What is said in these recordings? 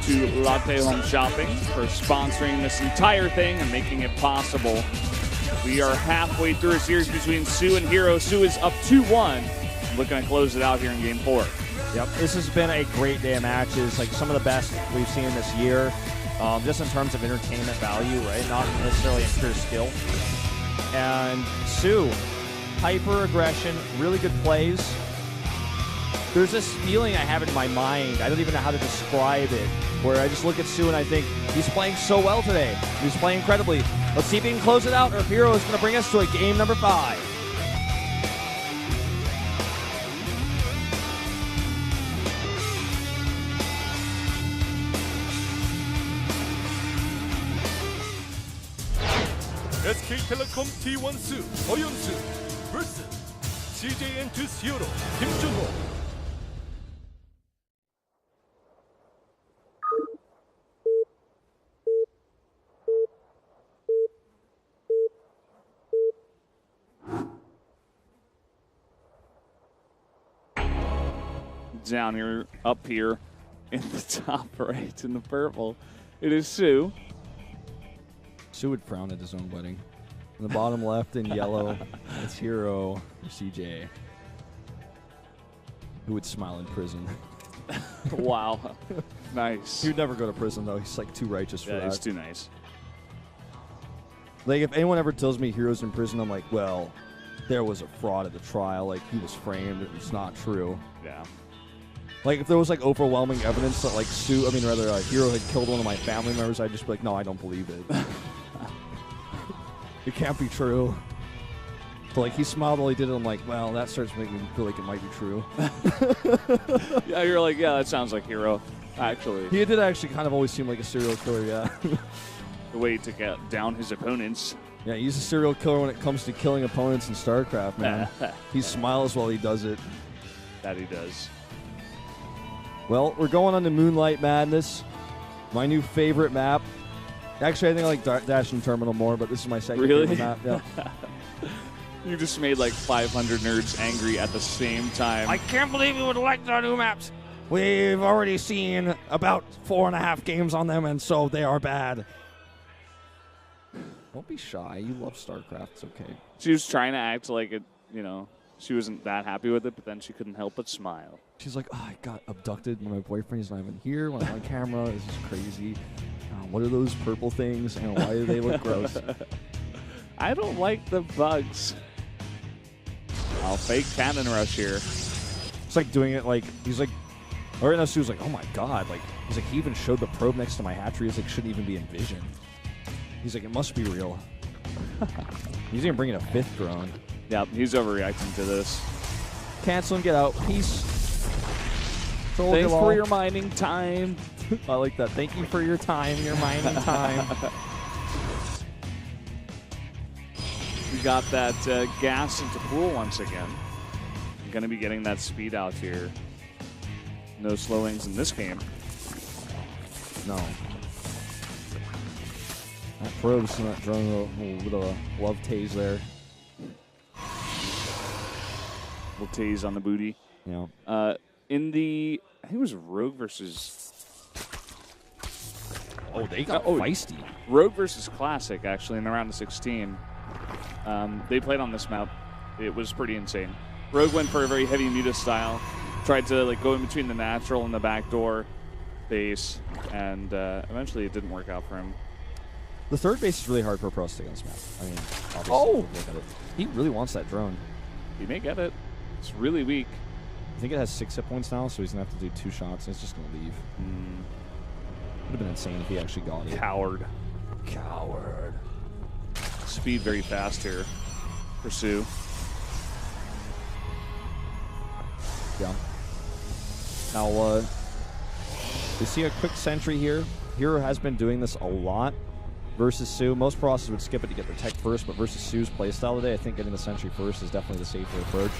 to Latte Home Shopping for sponsoring this entire thing and making it possible. We are halfway through a series between Sue and Hero. Sue is up 2-1. Looking to close it out here in Game 4. Yep, this has been a great day of matches, like some of the best we've seen this year, just in terms of entertainment value, right? Not necessarily in pure skill. And Sue, hyper aggression, really good plays. There's this feeling I have in my mind, I don't even know how to describe it, where I just look at Sue and I think, he's playing so well today. He's playing incredibly. Let's see if he can close it out, or if Hero is going to bring us to a game number 5. SK텔레콤 T1 수 어연수 vs CJN2 히어로 김준호. Down here, up here, in the top right, in the purple, it is Sue. Sue would frown at his own wedding. In the bottom left in yellow, it's Hero or CJ, who would smile in prison. Wow. Nice. He would never go to prison, though. He's like too righteous for that. He's too nice. Like, if anyone ever tells me Hero's in prison, I'm like, well, there was a fraud at the trial. Like, he was framed. It's not true. Yeah. Like, if there was, like, overwhelming evidence that, like, Hero had killed one of my family members, I'd just be like, no, I don't believe it. It can't be true. But, like, he smiled while he did it. I'm like, well, that starts making me feel like it might be true. Yeah, you're like, yeah, that sounds like Hero, actually. He did actually kind of always seem like a serial killer, yeah. The way to get down his opponents. Yeah, he's a serial killer when it comes to killing opponents in StarCraft, man. He smiles while he does it. That he does. Well, we're going on to Moonlight Madness, my new favorite map. Actually, I think I like Dash and Terminal more, but this is my second favorite map. Yeah. You just made like 500 nerds angry at the same time. I can't believe you would like the new maps. We've already seen about 4.5 games on them, and so they are bad. Don't be shy. You love StarCraft. It's okay. She was trying to act like it, she wasn't that happy with it, but then she couldn't help but smile. She's like, oh, I got abducted when my boyfriend's not even here, when I'm on camera. This is crazy. What are those purple things? And why do they look gross? I don't like the bugs. I'll fake cannon rush here. It's like doing it like, he's like, or right now Sue's like, oh my god. Like, he's like, he even showed the probe next to my hatchery. He's like, shouldn't even be in vision. He's like, it must be real. He's even bringing a 5th drone. Yep, he's overreacting to this. Cancel and get out. Peace. Thanks for your mining time. I like that. Thank you for your time, your mining time. We got that gas into pool once again. I'm going to be getting that speed out here. No slowings in this game. No. That probe's not drone a little love tase there. Little tase on the booty. Yeah. In the, I think it was Rogue versus... Oh, they got feisty. Rogue versus Classic, actually, in the round of 16. They played on this map. It was pretty insane. Rogue went for a very heavy muta style. Tried to go in between the natural and the backdoor base, and eventually it didn't work out for him. The third base is really hard for a pro to take on this map. I mean, obviously, look at it. He really wants that drone. He may get it. It's really weak. I think it has 6 hit points now, so he's going to have to do 2 shots, and it's just going to leave. Would have been insane if he actually got it. Coward. Coward. Speed very fast here. Pursue. Yeah. Now, we see a quick sentry here. Hero has been doing this a lot versus Sue. Most processors would skip it to get their tech first, but versus Sue's playstyle today, I think getting the sentry first is definitely the safer approach.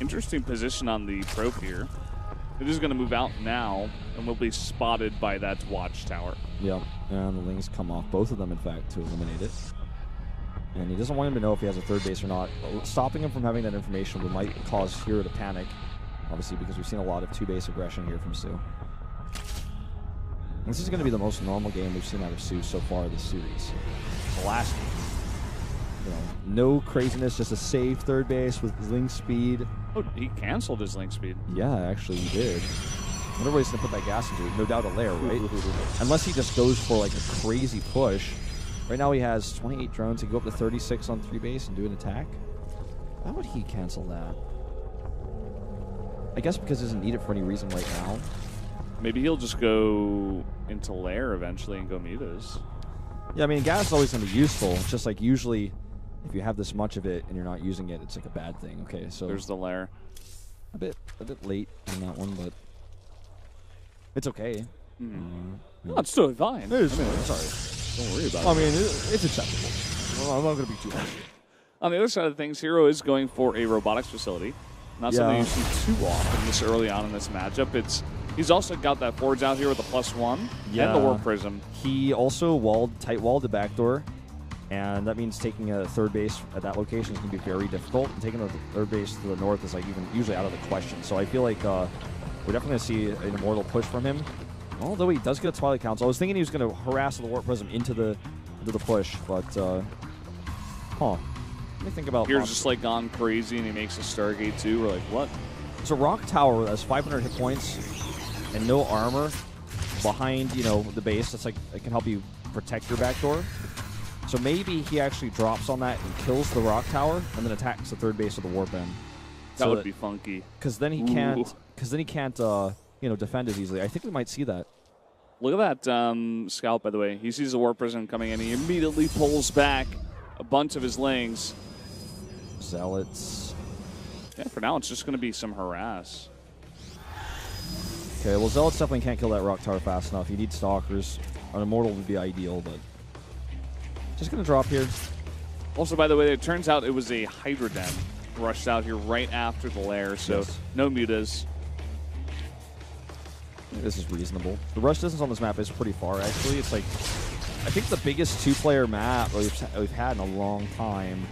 Interesting position on the probe here. It is going to move out now, and will be spotted by that watchtower. Yep, and the Lings come off, both of them, in fact, to eliminate it. And he doesn't want him to know if he has a third base or not. Stopping him from having that information might cause Hero to panic, obviously, because we've seen a lot of 2-base aggression here from Sue. This is going to be the most normal game we've seen out of Su so far this series. The last game. You know, no craziness, just a safe third base with link speed. Oh, he canceled his link speed. Yeah, actually he did. Not everybody's going to put that gas into it. No doubt a lair, right? Unless he just goes for like a crazy push. Right now he has 28 drones. He can go up to 36 on 3 base and do an attack. Why would he cancel that? I guess because he doesn't need it for any reason right now. Maybe he'll just go into lair eventually and go mutas. Yeah, I mean, gas is always going to be useful. It's just like usually if you have this much of it and you're not using it, it's like a bad thing. Okay, so there's the lair. A bit late on that one, but it's okay. No, it's totally fine. It is. I mean, sorry. Don't worry about it. I mean, it's acceptable. Well, I'm not going to be too harsh. On the other side of things, Hero is going for a robotics facility. Not something you see too often this early on in this matchup. He's also got that forge out here with the +1 and the warp prism. He also tight walled the backdoor, and that means taking a third base at that location is going to be very difficult. And taking a third base to the north is like even usually out of the question. So I feel like we're definitely going to see an immortal push from him. Although he does get a Twilight Council. I was thinking he was going to harass the warp prism into the push, but let me think about. Here's just like gone crazy, and he makes a Stargate too. We're like, what? So Rock Tower has 500 hit points and no armor behind, the base. That's like it can help you protect your backdoor. So maybe he actually drops on that and kills the Rock Tower, and then attacks the third base of the warp end. That would be funky. Because then he can't. Defend it easily. I think we might see that. Look at that scout, by the way. He sees the warp prism coming in. He immediately pulls back a bunch of his lings. Zealots. Yeah, for now it's just going to be some harass. Okay, well, Zealots definitely can't kill that Rock Tower fast enough. You need Stalkers. An Immortal would be ideal, but just going to drop here. Also, by the way, it turns out it was a Hydra Den rushed out here right after the lair, so yes. No mutas. This is reasonable. The rush distance on this map is pretty far, actually. It's like, I think the biggest two-player map we've had in a long time.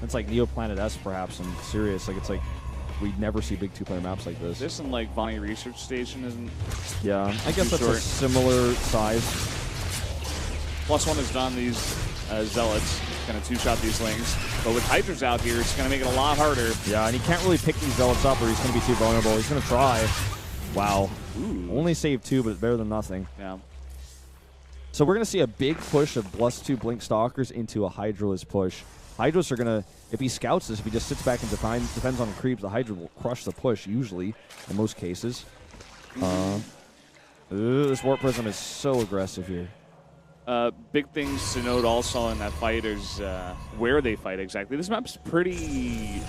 It's like Neoplanet-S, perhaps, and Sirius. Like, it's like we never see big two-player maps like this. This and, like, Bonnie Research Station isn't... Yeah, I guess that's a similar size. +1 is done. These Zealots going to two-shot these lings. But with Hydras out here, it's going to make it a lot harder. Yeah, and he can't really pick these Zealots up or he's going to be too vulnerable. He's going to try. Wow. Ooh. Only saved 2, but it's better than nothing. Yeah. So we're going to see a big push of +2 Blink Stalkers into a Hydraless push. Hydras are going to, if he scouts this, if he just sits back and depends on creeps, the Hydra will crush the push, usually, in most cases. This Warp Prism is so aggressive here. Big things to note also in that fight is where they fight exactly. This map's pretty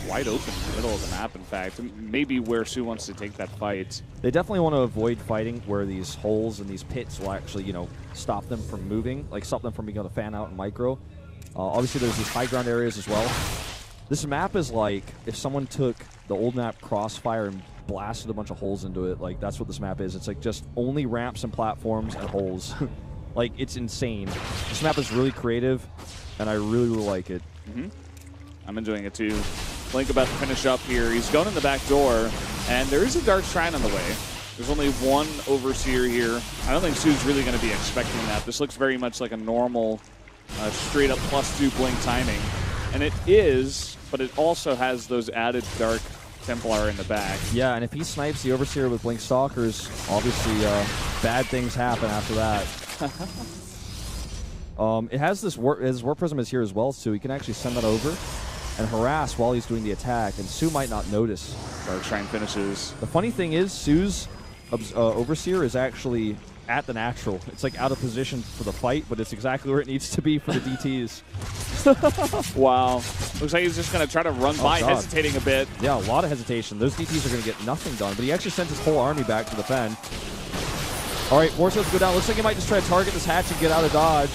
wide open in the middle of the map, in fact. Maybe where Su wants to take that fight. They definitely want to avoid fighting where these holes and these pits will actually, stop them from moving, like stop them from being able to fan out and micro. Obviously, there's these high ground areas as well. This map is like if someone took the old map Crossfire and blasted a bunch of holes into it. Like, that's what this map is. It's like just only ramps and platforms and holes. Like, it's insane. This map is really creative, and I really, really like it. I'm enjoying it too. Blink about to finish up here. He's going in the back door, and there is a Dark Shrine on the way. There's only one Overseer here. I don't think Su's really going to be expecting that. This looks very much like a normal, straight-up +2 Blink timing. And it is, but it also has those added Dark Templar in the back. Yeah, and if he snipes the Overseer with Blink Stalkers, obviously bad things happen after that. It has his Warp Prism is here as well, so he can actually send that over and harass while he's doing the attack, and Su might not notice. Dark Shrine finishes. The funny thing is, Su's Overseer is actually at the natural. It's like out of position for the fight, but it's exactly where it needs to be for the DTs. Wow. Looks like he's just going to try to run by, hesitating a bit. Yeah, a lot of hesitation. Those DTs are going to get nothing done, but he actually sent his whole army back to defend. All right, Force Fields go down. Looks like he might just try to target this hatch and get out of dodge.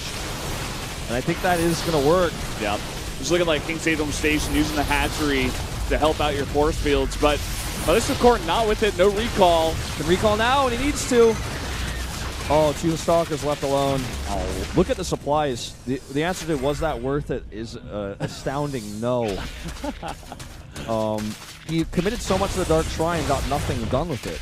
And I think that is going to work. Yeah. Just looking like King Saddam Station using the hatchery to help out your force fields. But Melissa Court not with it. No recall. Can recall now, and he needs to. Oh, 2 Stalkers left alone. Oh, look at the supplies. The answer to was that worth it is astounding no. He committed so much to the Dark Shrine, got nothing done with it.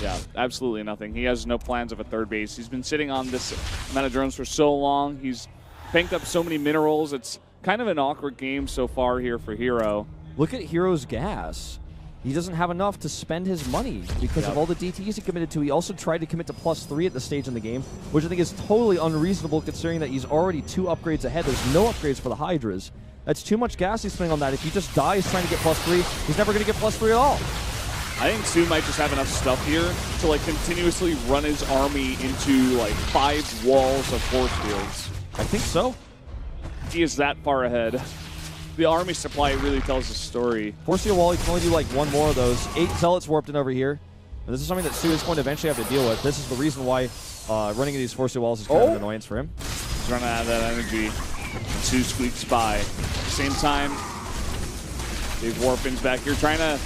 Yeah, absolutely nothing. He has no plans of a third base. He's been sitting on this amount of drones for so long. He's banked up so many minerals. It's kind of an awkward game so far here for Hero. Look at Hero's gas. He doesn't have enough to spend his money because of all the DTs he committed to. He also tried to commit to +3 at this stage in the game, which I think is totally unreasonable considering that he's already 2 upgrades ahead. There's no upgrades for the Hydras. That's too much gas he's spending on that. If he just dies trying to get +3, he's never going to get +3 at all. I think Su might just have enough stuff here to like continuously run his army into like 5 walls of force fields. I think so. He is that far ahead. The army supply really tells the story. Force field wall, he can only do like 1 more of those. 8 Zealots warped in over here. And this is something that Su is going to eventually have to deal with. This is the reason why running these force field walls is kind of an annoyance for him. He's running out of that energy. And Su squeaks by. At the same time, Dave Warpin's back here trying to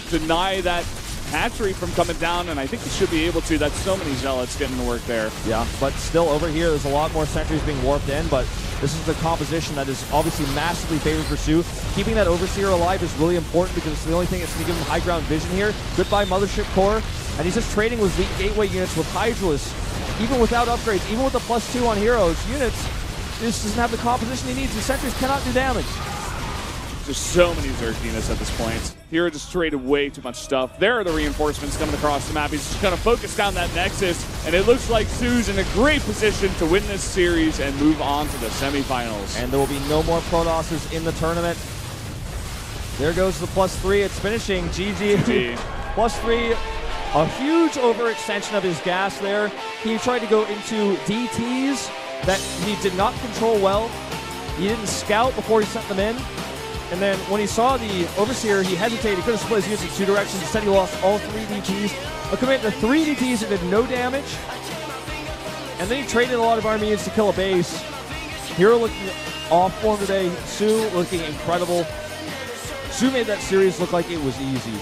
deny that hatchery from coming down, and I think he should be able to. That's so many Zealots getting to work there. Yeah, but still over here, there's a lot more sentries being warped in, but this is the composition that is obviously massively favored for Su. Keeping that Overseer alive is really important because it's the only thing that's going to give him high ground vision here. Goodbye Mothership Core, and he's just trading with weak gateway units with Hydralis. Even without upgrades, even with the +2 on Heroes units, this doesn't have the composition he needs. The sentries cannot do damage. Just so many Zerg units at this point. Hero just traded way too much stuff. There are the reinforcements coming across the map. He's just going to focus down that Nexus, and it looks like Su's in a great position to win this series and move on to the semifinals. And there will be no more Protosses in the tournament. There goes the +3. It's finishing. GG. +3. A huge overextension of his gas there. He tried to go into DTs that he did not control well. He didn't scout before he sent them in. And then when he saw the Overseer, he hesitated. He could have split his units in 2 directions. Instead, he lost all 3 DTs. A commit to 3 DTs that did no damage. And then he traded a lot of army units to kill a base. Hero looking off form today. Su looking incredible. Su made that series look like it was easy.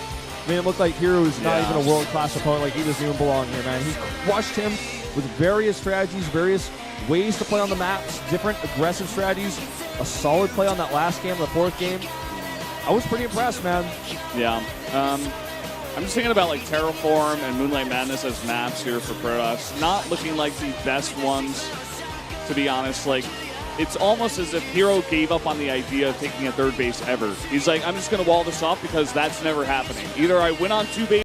I mean, it looked like Hero was not even a world-class opponent. Like, he doesn't even belong here, man. He crushed him with various strategies, various ways to play on the maps, different aggressive strategies. A solid play on that last game, the 4th game. I was pretty impressed, man. Yeah. I'm just thinking about like Terraform and Moonlight Madness as maps here for Protoss. Not looking like the best ones, to be honest. Like, it's almost as if Hero gave up on the idea of taking a 3rd base ever. He's like, I'm just going to wall this off because that's never happening. Either I win on 2 bases